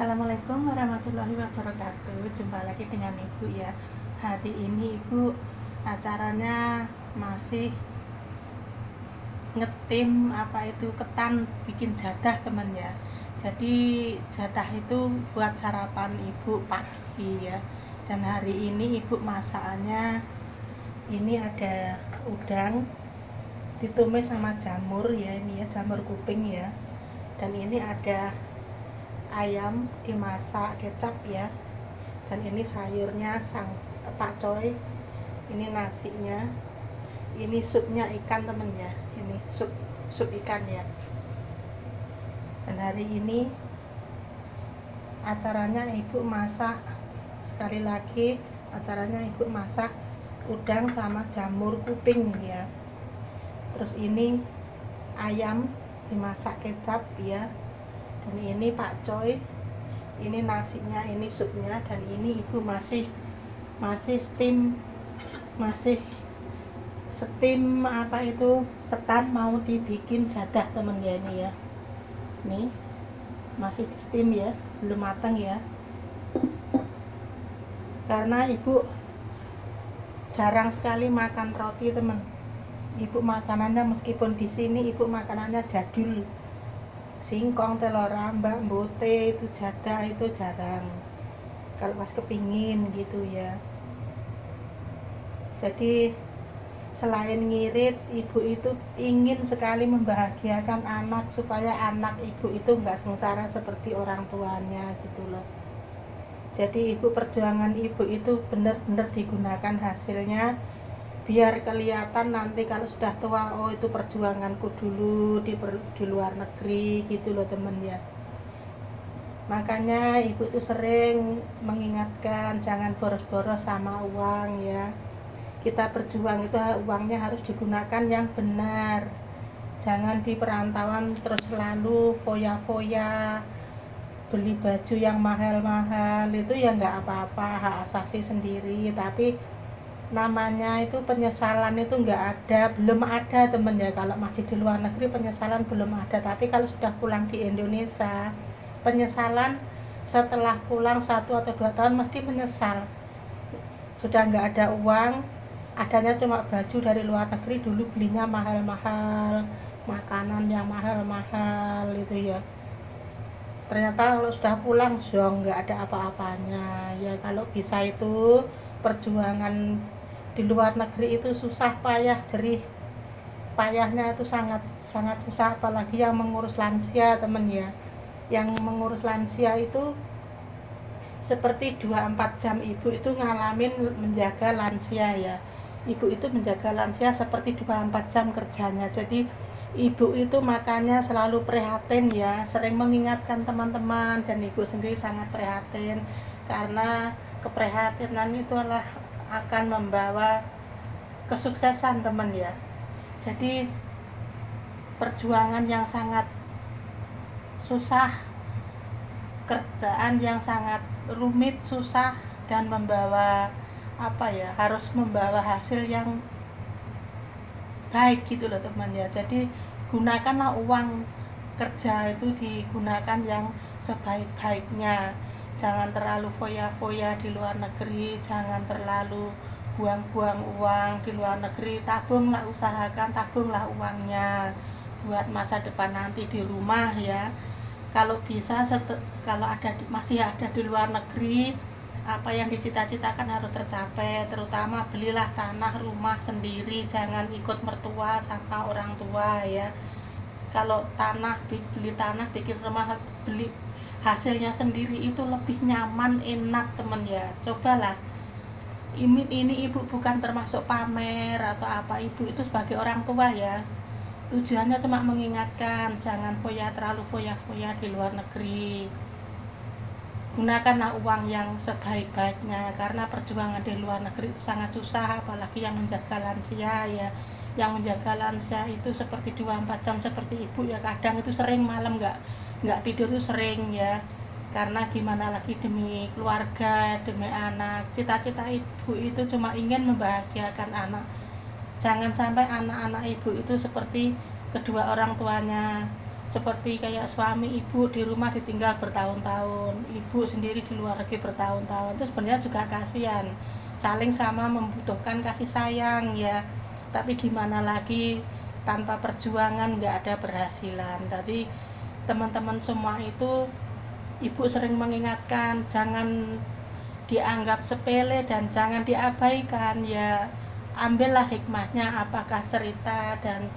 Assalamualaikum warahmatullahi wabarakatuh. Jumpa lagi dengan Ibu ya. Hari ini Ibu acaranya masih ngetim ketan bikin jadah teman ya. Jadi jadah itu buat sarapan Ibu pagi ya. Dan hari ini Ibu masakannya ini ada udang ditumis sama jamur ya, ini ya jamur kuping ya. Dan ini ada ayam dimasak kecap ya, dan ini sayurnya sang pakcoy, ini nasinya, ini supnya ikan temen ya, ini sup ikan ya. Dan hari ini acaranya Ibu masak, sekali lagi acaranya Ibu masak udang sama jamur kuping ya. Terus ini ayam dimasak kecap ya, dan ini pakcoy, ini nasinya, ini supnya, dan ini Ibu masih steam ketan mau dibikin jadah temen ya. Ini ya, ini masih di steam ya, belum matang ya, karena Ibu jarang sekali makan roti temen. Ibu makanannya, meskipun di sini Ibu makanannya jadul, singkong, telur rambak, mbote, itu jadah itu jarang, kalau pas kepingin gitu ya. Jadi selain ngirit, Ibu itu ingin sekali membahagiakan anak, supaya anak Ibu itu nggak sengsara seperti orang tuanya gitu loh. Jadi perjuangan Ibu itu benar-benar digunakan hasilnya, biar kelihatan nanti kalau sudah tua, oh itu perjuanganku dulu di luar negeri gitu loh temen ya. Makanya Ibu itu sering mengingatkan jangan boros-boros sama uang ya. Kita berjuang itu uangnya harus digunakan yang benar, jangan di perantauan terus selalu foya-foya beli baju yang mahal-mahal. Itu ya nggak apa-apa, hak asasi sendiri, tapi namanya itu penyesalan itu nggak ada, belum ada temen ya. Kalau masih di luar negeri penyesalan belum ada, tapi kalau sudah pulang di Indonesia, penyesalan setelah pulang 1 atau 2 tahun mesti menyesal. Sudah nggak ada uang, adanya cuma baju dari luar negeri, dulu belinya mahal-mahal, makanan yang mahal-mahal itu ya. Ternyata kalau sudah pulang zong, nggak ada apa-apanya ya. Kalau bisa itu perjuangan di luar negeri itu susah payah, jerih payahnya itu sangat susah, apalagi yang mengurus lansia temen ya. Yang mengurus lansia itu seperti 24 jam Ibu itu ngalamin menjaga lansia ya. Ibu itu menjaga lansia seperti 24 jam kerjanya. Jadi Ibu itu makanya selalu prihatin ya, sering mengingatkan teman-teman, dan Ibu sendiri sangat prihatin, karena keprihatinan itu akan membawa kesuksesan teman ya. Jadi perjuangan yang sangat susah, kerjaan yang sangat rumit, susah, dan membawa harus membawa hasil yang baik gitu loh teman ya. Jadi gunakanlah uang kerja itu, digunakan yang sebaik-baiknya, jangan terlalu foya-foya di luar negeri, jangan terlalu buang-buang uang di luar negeri. Tabunglah, usahakan tabunglah uangnya buat masa depan nanti di rumah ya. Kalau bisa kalau masih ada di luar negeri, apa yang dicita-citakan harus tercapai, terutama belilah tanah rumah sendiri, jangan ikut mertua sama orang tua ya. Kalau beli tanah, bikin rumah, beli hasilnya sendiri itu lebih nyaman, enak temen ya. Cobalah. Ini Ibu bukan termasuk pamer atau apa, Ibu itu sebagai orang tua ya, tujuannya cuma mengingatkan jangan terlalu foya-foya di luar negeri. Gunakanlah uang yang sebaik-baiknya, karena perjuangan di luar negeri itu sangat susah, apalagi yang menjaga lansia ya. Yang menjaga lansia itu seperti 24 jam seperti Ibu ya, kadang itu sering malam nggak tidur itu sering ya. Karena gimana lagi, demi keluarga, demi anak. Cita-cita Ibu itu cuma ingin membahagiakan anak. Jangan sampai anak-anak Ibu itu seperti kedua orang tuanya, seperti kayak suami ibu di rumah ditinggal bertahun-tahun, ibu sendiri di luar negeri bertahun-tahun, itu sebenarnya juga kasihan, saling sama membutuhkan kasih sayang ya. Tapi gimana lagi, tanpa perjuangan nggak ada berhasilan. Jadi teman-teman semua itu, ibu sering mengingatkan jangan dianggap sepele dan jangan diabaikan ya. Ambillah hikmahnya, apakah cerita dan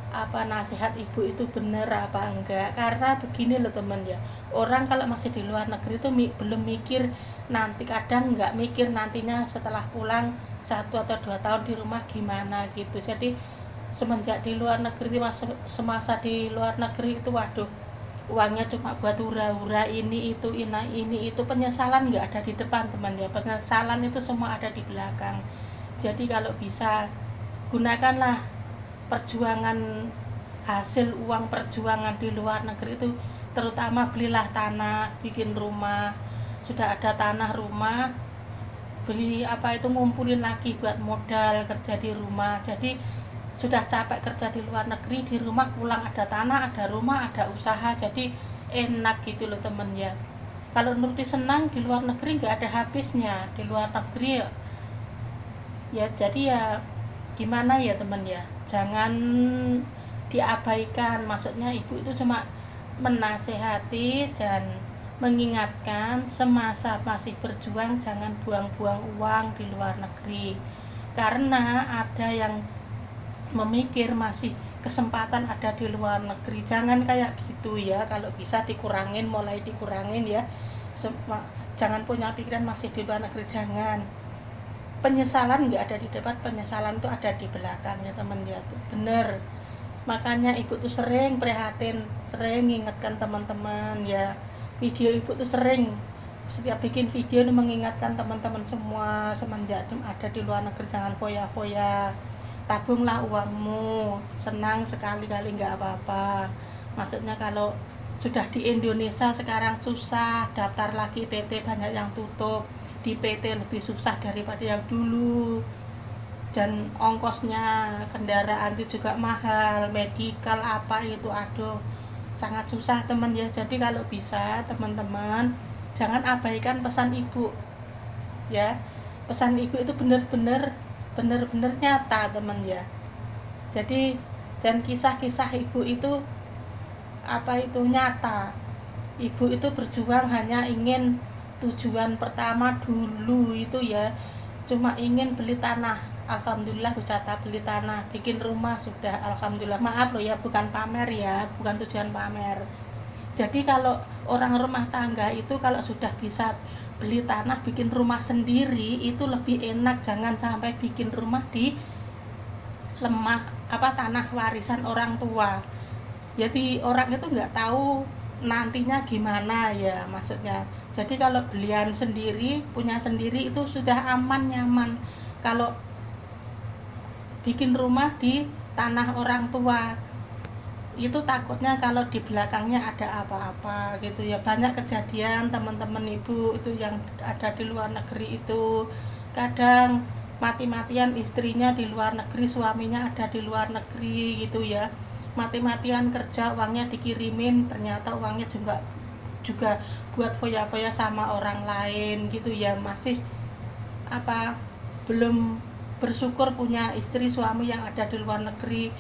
apa nasihat ibu itu benar apa enggak. Karena begini loh teman ya, orang kalau masih di luar negeri itu belum mikir nanti, kadang nggak mikir nantinya setelah pulang 1 atau 2 tahun di rumah gimana gitu. Jadi semenjak di luar negeri, semasa di luar negeri itu waduh, uangnya cuma buat hura-hura ini itu, penyesalan nggak ada di depan teman ya, penyesalan itu semua ada di belakang. Jadi kalau bisa, gunakanlah perjuangan, hasil uang perjuangan di luar negeri itu, terutama belilah tanah, bikin rumah, sudah ada tanah rumah, beli ngumpulin lagi buat modal kerja di rumah. Jadi sudah capek kerja di luar negeri, di rumah pulang ada tanah, ada rumah, ada usaha, jadi enak gitu loh temen ya. Kalau nuruti senang di luar negeri nggak ada habisnya. Di luar negeri ya jadi ya gimana ya temen ya, jangan diabaikan. Maksudnya ibu itu cuma menasehati dan mengingatkan, semasa masih berjuang jangan buang-buang uang di luar negeri, karena ada yang memikir masih kesempatan ada di luar negeri. Jangan kayak gitu ya, kalau bisa dikurangin, mulai dikurangin ya. Jangan punya pikiran masih di luar negeri, jangan. Penyesalan nggak ada di depan, penyesalan itu ada di belakang ya teman ya, bener. Makanya ibu tuh sering prihatin, sering mengingatkan teman-teman ya. Video ibu tuh sering, setiap bikin video ini mengingatkan teman-teman semua, semenjak ada di luar negeri jangan foya-foya, tabunglah uangmu, senang sekali-kali nggak apa-apa. Maksudnya kalau sudah di Indonesia sekarang susah, daftar lagi PT banyak yang tutup, di PT lebih susah daripada yang dulu, dan ongkosnya kendaraan itu juga mahal, medikal apa itu, aduh sangat susah teman ya. Jadi kalau bisa teman-teman jangan abaikan pesan ibu ya. Pesan ibu itu benar-benar nyata teman ya. Jadi dan kisah-kisah ibu itu nyata. Ibu itu berjuang hanya ingin, tujuan pertama dulu itu ya cuma ingin beli tanah. Alhamdulillah bisa beli tanah, bikin rumah sudah, alhamdulillah. Maaf loh ya, bukan pamer ya, bukan tujuan pamer. Jadi kalau orang rumah tangga itu kalau sudah bisa beli tanah, bikin rumah sendiri itu lebih enak. Jangan sampai bikin rumah di tanah warisan orang tua. Jadi orang itu nggak tahu nantinya gimana ya maksudnya. Jadi kalau belian sendiri, punya sendiri itu sudah aman, nyaman. Kalau bikin rumah di tanah orang tua itu takutnya kalau di belakangnya ada apa-apa gitu ya. Banyak kejadian teman-teman ibu itu yang ada di luar negeri itu, kadang mati-matian istrinya di luar negeri, suaminya ada di luar negeri gitu ya, mati-matian kerja, uangnya dikirimin, ternyata uangnya juga buat foya-foya sama orang lain gitu ya. Masih belum bersyukur punya istri suami yang ada di luar negeri,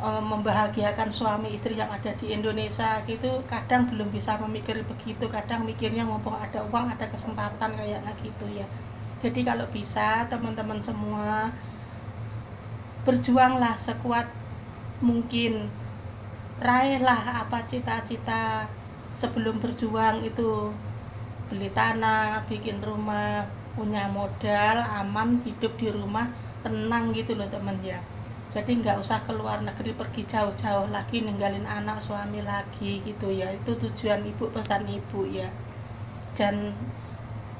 membahagiakan suami istri yang ada di Indonesia gitu. Kadang belum bisa memikir begitu, kadang mikirnya mumpung ada uang, ada kesempatan kayaknya gitu ya. Jadi kalau bisa teman-teman semua berjuanglah sekuat mungkin, raihlah cita-cita. Sebelum berjuang itu beli tanah, bikin rumah, punya modal, aman, hidup di rumah tenang gitu loh teman ya. Jadi nggak usah keluar negeri, pergi jauh-jauh lagi, ninggalin anak suami lagi gitu ya. Itu tujuan ibu, pesan ibu ya. Dan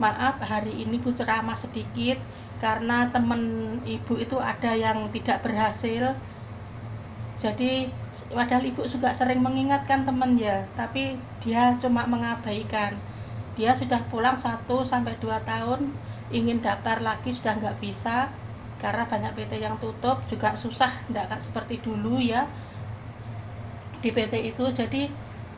maaf hari ini Bu ceramah sedikit karena temen ibu itu ada yang tidak berhasil. Jadi padahal ibu juga sering mengingatkan temen ya, tapi dia cuma mengabaikan. Dia sudah pulang 1-2 tahun, ingin daftar lagi sudah nggak bisa karena banyak PT yang tutup, juga susah, nggak seperti dulu ya. di PT itu. Jadi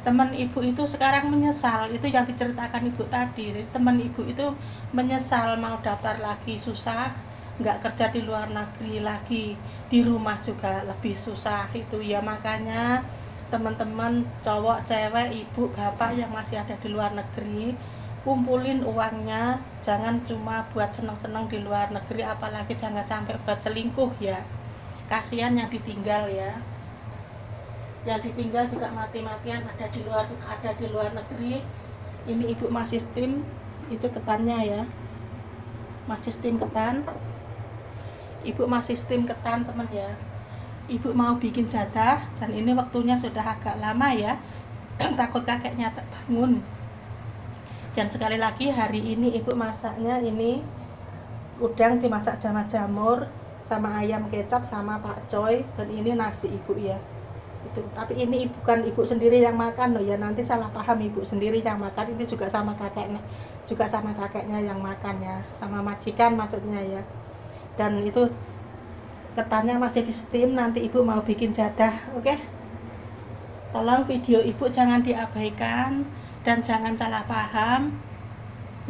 teman ibu itu sekarang menyesal, itu yang diceritakan ibu tadi. Teman ibu itu menyesal mau daftar lagi susah, nggak kerja di luar negeri lagi, di rumah juga lebih susah itu ya. Makanya teman-teman cowok, cewek, ibu, bapak yang masih ada di luar negeri, kumpulin uangnya, jangan cuma buat seneng-seneng di luar negeri, apalagi jangan sampai buat selingkuh ya. Kasihan yang ditinggal ya. Yang ditinggal juga mati-matian ada di luar negeri. Ini ibu masih steam, itu ketannya ya. Masih steam ketan. Ibu masih steam ketan teman ya. Ibu mau bikin jadah dan ini waktunya sudah agak lama ya. Takut kakeknya tak bangun. Dan sekali lagi hari ini ibu masaknya ini udang dimasak jamur sama ayam kecap sama pakcoy, dan ini nasi ibu ya. Itu. Tapi ini bukan ibu sendiri yang makan loh ya, nanti salah paham ibu sendiri yang makan, ini juga sama kakeknya yang makan ya, sama majikan maksudnya ya. Dan itu ketannya masih di steam, nanti ibu mau bikin jadah. Oke? Tolong video ibu jangan diabaikan dan jangan salah paham.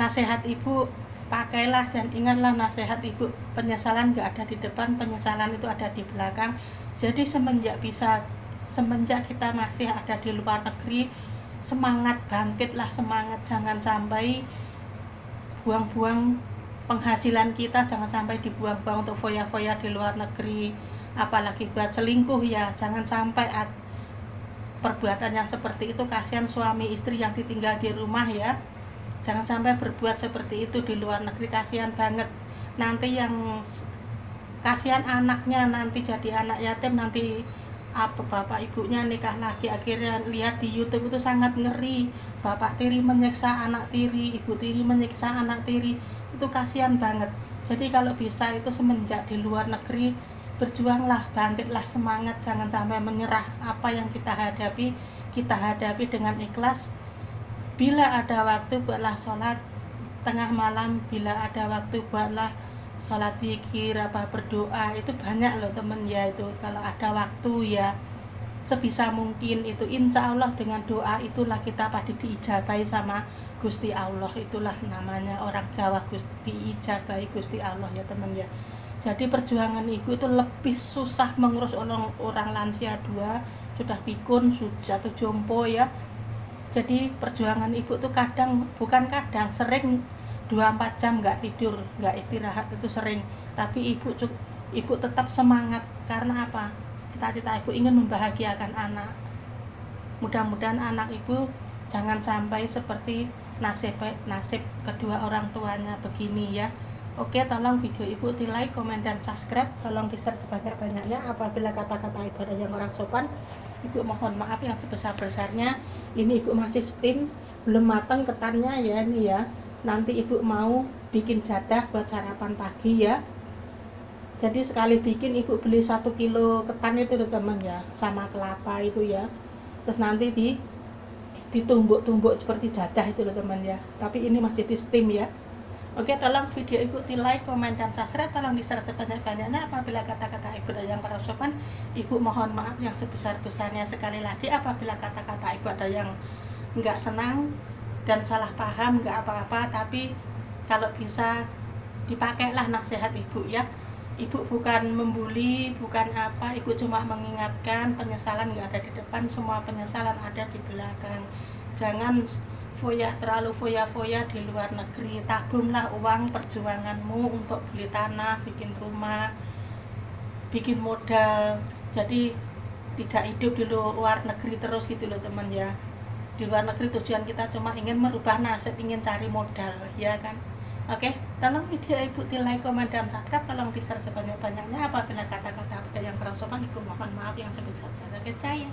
Nasihat ibu pakailah dan ingatlah nasihat ibu, penyesalan gak ada di depan, penyesalan itu ada di belakang. Jadi semenjak kita masih ada di luar negeri, semangat, bangkitlah semangat, jangan sampai buang-buang penghasilan kita, jangan sampai dibuang-buang untuk foya-foya di luar negeri, apalagi buat selingkuh ya. Jangan sampai perbuatan yang seperti itu, kasihan suami istri yang ditinggal di rumah ya. Jangan sampai berbuat seperti itu di luar negeri, kasihan banget. Nanti yang kasihan anaknya, nanti jadi anak yatim, nanti bapak ibunya nikah lagi, akhirnya lihat di YouTube itu sangat ngeri, bapak tiri menyiksa anak tiri, ibu tiri menyiksa anak tiri, itu kasihan banget. Jadi kalau bisa itu semenjak di luar negeri, berjuanglah, bangkitlah semangat, jangan sampai menyerah. Apa yang kita hadapi dengan ikhlas. Bila ada waktu buatlah sholat tengah malam, bila ada waktu buatlah sholat zikir, berdoa, itu banyak loh temen ya. Itu kalau ada waktu ya, sebisa mungkin itu, insya Allah dengan doa itulah kita pasti diijabahi sama Gusti Allah. Itulah namanya orang Jawa, diijabahi Gusti Allah ya temen ya. Jadi perjuangan ibu itu lebih susah mengurus orang lansia 2, sudah pikun, sudah jatuh jompo ya. Jadi perjuangan ibu tuh sering 24 jam nggak tidur, nggak istirahat, itu sering. Tapi ibu tetap semangat, karena apa? Cita-cita ibu ingin membahagiakan anak. Mudah-mudahan anak ibu jangan sampai seperti nasib kedua orang tuanya begini ya. Oke, tolong video ibu di like, komen, dan subscribe. Tolong di share sebanyak-banyaknya. Apabila kata-kata ibu ada yang orang sopan, ibu mohon maaf yang sebesar-besarnya. Ini ibu masih steam, belum matang ketannya ya ini ya. Nanti ibu mau bikin jadah buat sarapan pagi ya. Jadi sekali bikin ibu beli 1 kilo ketan itu loh teman ya, sama kelapa itu ya. Terus nanti ditumbuk-tumbuk seperti jadah itu loh teman ya. Tapi ini masih di steam ya. Oke, tolong video ibu di like, komen, dan subscribe. Tolong di share sebanyak-banyaknya. Apabila kata-kata ibu ada yang kurang sopan, ibu mohon maaf yang sebesar-besarnya. Sekali lagi, apabila kata-kata ibu ada yang nggak senang dan salah paham, nggak apa-apa, tapi kalau bisa dipakailah nasihat ibu ya. Ibu bukan membuli, bukan apa, ibu cuma mengingatkan penyesalan nggak ada di depan, semua penyesalan ada di belakang. Jangan terlalu foya-foya di luar negeri. Tabunglah uang perjuanganmu untuk beli tanah, bikin rumah, bikin modal. Jadi tidak hidup di luar negeri terus gitu loh teman ya. Di luar negeri tujuan kita cuma ingin merubah nasib, ingin cari modal ya kan. Oke, tolong video ibu di like, komen, dan subscribe. Tolong di share sebanyak-banyaknya. Apabila kata-kata ada yang kurang sopan, ibu mohon maaf yang sebesar-besarnya. Oke, saya